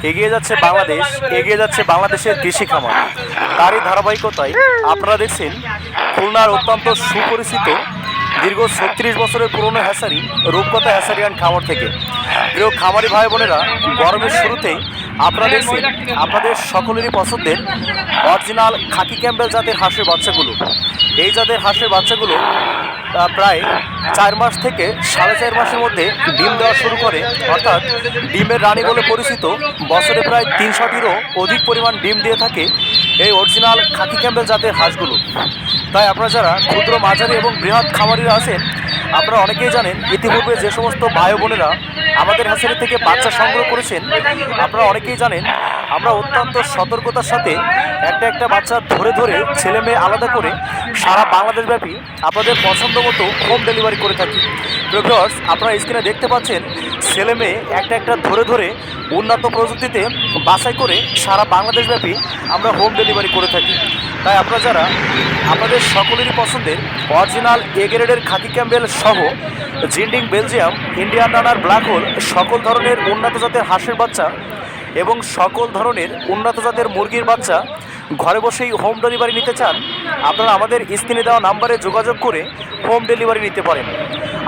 এগিয়ে যাচ্ছে বাংলাদেশ, এগিয়ে যাচ্ছে বাংলাদেশের কৃষি খামার। তারই ধারাবাহিকতায় আপনারা দেখছেন খুলনার অত্যন্ত সুপরিচিত দীর্ঘ 36 বছরের পুরনো হ্যাসারি রূপকথা হ্যাসারি অ্যান্ড খামার থেকে। প্রিয় খামারি ভাই বোনেরা, গরমের শুরুতেই আপনারা দেখছেন আপনাদের সকলেরই পছন্দের অরিজিনাল খাকি ক্যাম্বেল জাতের হাঁসের বাচ্চাগুলো। এই জাতের হাঁসের বাচ্চাগুলো প্রায় 4 মাস থেকে 4.5 মাসের মধ্যে ডিম দেওয়া শুরু করে, অর্থাৎ ডিমের রানী বলে পরিচিত। বছরে প্রায় 300টিরও অধিক পরিমাণ ডিম দিয়ে থাকে এই অরিজিনাল খাকি ক্যাম্বেল জাতের হাঁসগুলো। তাই আপনারা যারা ক্ষুদ্র, মাঝারি এবং বৃহৎ খামারিরা আছেন, আপনারা অনেকেই জানেন ইতিপূর্বে যে সমস্ত ভাই বোনেরা আমাদের হ্যাচারি থেকে বাচ্চা সংগ্রহ করেছেন, আপনারা অনেকেই জানেন আমরা অত্যন্ত সতর্কতার সাথে একটা একটা বাচ্চা ধরে ধরে ছেলে মেয়ে আলাদা করে সারা বাংলাদেশব্যাপী আপনাদের পছন্দ মতো হোম ডেলিভারি করে থাকি। ভিউয়ার্স, আপনারা স্ক্রিনে দেখতে পাচ্ছেন ছেলে মেয়ে একটা একটা ধরে ধরে উন্নত প্রযুক্তিতে বাছাই করে সারা বাংলাদেশব্যাপী আমরা হোম ডেলিভারি করে থাকি। তাই আপনারা যারা আপনাদের সকলেরই পছন্দের অরিজিনাল এ গ্রেডের খাকি ক্যাম্বেল সহ জিন্ডিং বেলজিয়াম, ইন্ডিয়ান রানার, ব্ল্যাক হোল সকল ধরনের উন্নত জাতের হাঁসের বাচ্চা এবং সকল ধরনের উন্নত জাতের মুরগির বাচ্চা ঘরে বসেই হোম ডেলিভারি নিতে চান, আপনারা আমাদের স্ক্রিনে দেওয়া নাম্বারে যোগাযোগ করে হোম ডেলিভারি নিতে পারেন।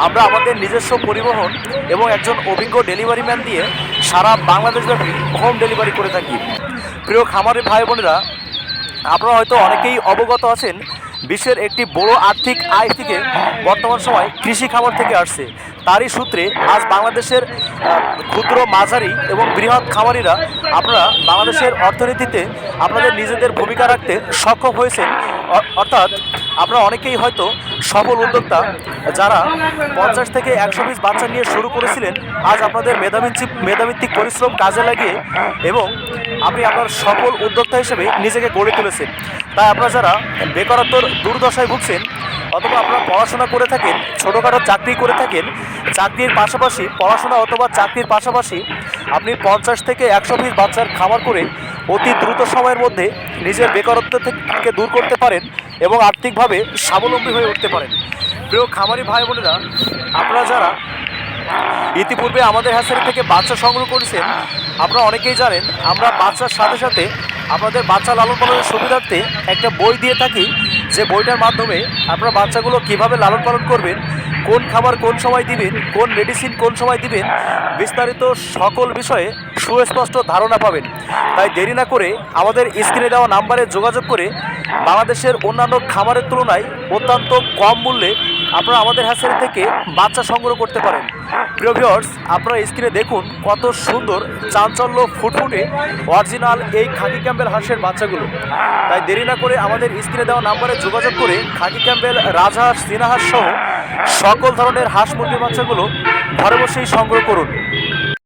আমরা আমাদের নিজস্ব পরিবহন এবং একজন অভিজ্ঞ ডেলিভারি ম্যান দিয়ে সারা বাংলাদেশব্যাপী হোম ডেলিভারি করে থাকি। প্রিয় খামারি ভাই বোনেরা, আপনারা হয়তো অনেকেই অবগত আছেন বিশ্বের একটি বড় আর্থিক আয় থেকে বর্তমান সময় কৃষি খামার থেকে আসছে। তারই সূত্রে আজ বাংলাদেশের ক্ষুদ্র, মাঝারি এবং বৃহৎ খামারিরা আপনারা বাংলাদেশের অর্থনীতিতে আপনাদের নিজেদের ভূমিকা রাখতে সক্ষম হয়েছেন। অর্থাৎ আপনারা অনেকেই হয়তো সফল উদ্যোক্তা যারা 50 থেকে 100 পিস বাচ্চা নিয়ে শুরু করেছিলেন, আজ আপনাদের মেধাভিত্তিক পরিশ্রম কাজে লাগিয়ে এবং আপনি আপনার সফল উদ্যোক্তা হিসেবে নিজেকে গড়ে তুলেছেন। তাই আপনারা যারা বেকারত্বর দুর্দশায় ভুগছেন অথবা আপনারা পড়াশোনা করে থাকেন, ছোটোখাটো চাকরি করে থাকেন, চাকরির পাশাপাশি পড়াশোনা অথবা চাকরির পাশাপাশি আপনি 50 থেকে 100 পিস বাচ্চার খামার করে অতি দ্রুত সময়ের মধ্যে নিজের বেকারত্ব থেকে দূর করতে পারেন এবং আর্থিকভাবে স্বাবলম্বী হয়ে উঠতে পারেন। প্রিয় খামারি ভাই বোনেরা, আপনারা যারা ইতিপূর্বে আমাদের হ্যাচারি থেকে বাচ্চা সংগ্রহ করেছেন, আপনারা অনেকেই জানেন আমরা বাচ্চার সাথে সাথে আপনাদের বাচ্চা লালন পালনের সুবিধার্থে একটা বই দিয়ে থাকি, যে বইটার মাধ্যমে আপনারা বাচ্চাগুলো কিভাবে লালন পালন করবেন, কোন খাবার কোন সময় দিবেন, কোন মেডিসিন কোন সময় দিবেন, বিস্তারিত সকল বিষয়ে সুস্পষ্ট ধারণা পাবেন। তাই দেরি না করে আমাদের স্ক্রিনে দেওয়া নাম্বারে যোগাযোগ করে বাংলাদেশের অন্যান্য খামারের তুলনায় অত্যন্ত কম মূল্যে আপনারা আমাদের হ্যাচারি থেকে বাচ্চা সংগ্রহ করতে পারেন। প্রিয় ভিউয়ার্স, আপনারা স্ক্রিনে দেখুন কত সুন্দর চাঞ্চল্য ফুটফুটে অরিজিনাল এই খাকি ক্যাম্বেল হাঁসের বাচ্চাগুলো। তাই দেরি না করে আমাদের স্ক্রিনে দেওয়া নাম্বারে যোগাযোগ করে খাকি ক্যাম্বেল, রাজহাঁস, চীনা হাঁস সহ সকল ধরনের হাঁস মুরগির বাচ্চাগুলো ঘরে বসেই সংগ্রহ করুন।